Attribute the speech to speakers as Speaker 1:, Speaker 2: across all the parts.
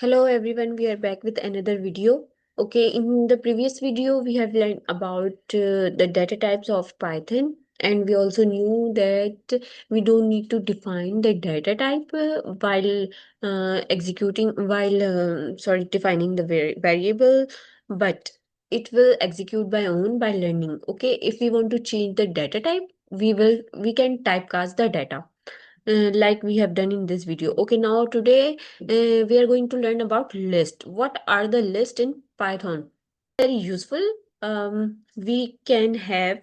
Speaker 1: Hello everyone, we are back with another video. Okay, in the previous video, we have learned about the data types of Python, and we also knew that we don't need to define the data type while defining the variable, but it will execute by own by learning. Okay, if we want to change the data type, we can typecast the data like we have done in this video. Okay, now today we are going to learn about list. What are the list in Python? Very useful. We can have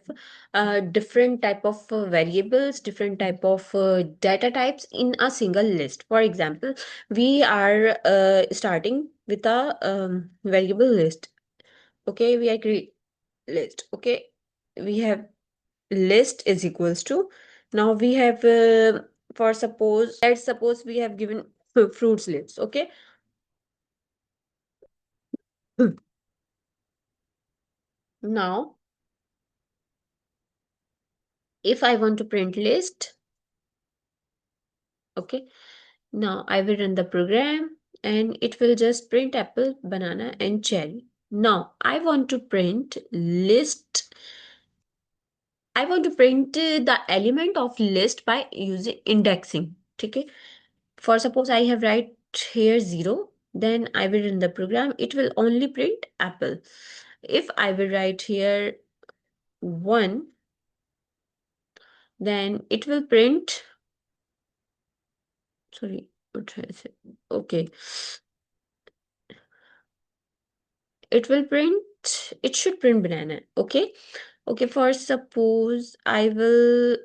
Speaker 1: different type of variables, different type of data types in a single list. For example, we are starting with a variable list. Okay, we are create list. Okay, we have list is equals to, now we have for suppose, let's suppose we have given fruits list. Okay. Now if I want to print list, okay, now I will run the program and it will just print apple, banana and cherry. Now I want to print list, I want to print the element of list by using indexing. Okay, for suppose I have write here 0, then I will run the program, it will only print apple. If I will write here 1, then it will print, sorry, what should I say? Okay, it will print, it should print banana. Okay, okay, for suppose I will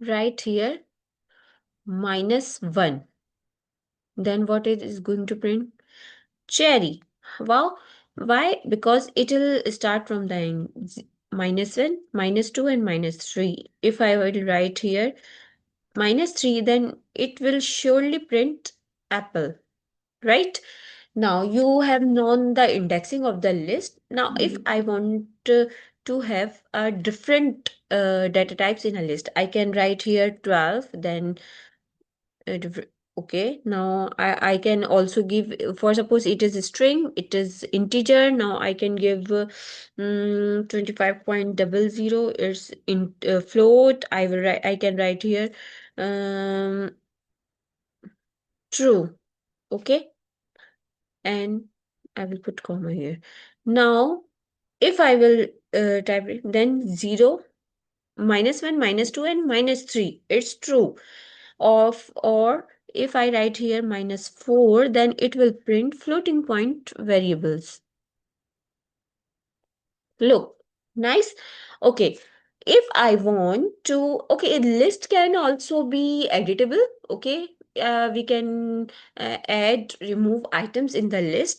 Speaker 1: write here -1, then what it is going to print? Cherry. Wow. Why? Because it will start from the end. -1, -2 and -3. If I will write here -3, then it will surely print apple, right? Now you have known the indexing of the list. Now if I want to have a different data types in a list, I can write here 12, then okay, now I can also give, for suppose it is a string, it is integer, now I can give 25.00 is in float. I can write here true. Okay, and I will put comma here. Now if I will type it, then 0, -1, -2 and -3, it's true. Of, or if I write here -4, then it will print floating point variables. Look, nice. Okay, if I want to, okay, a list can also be editable. Okay, we can add, remove items in the list.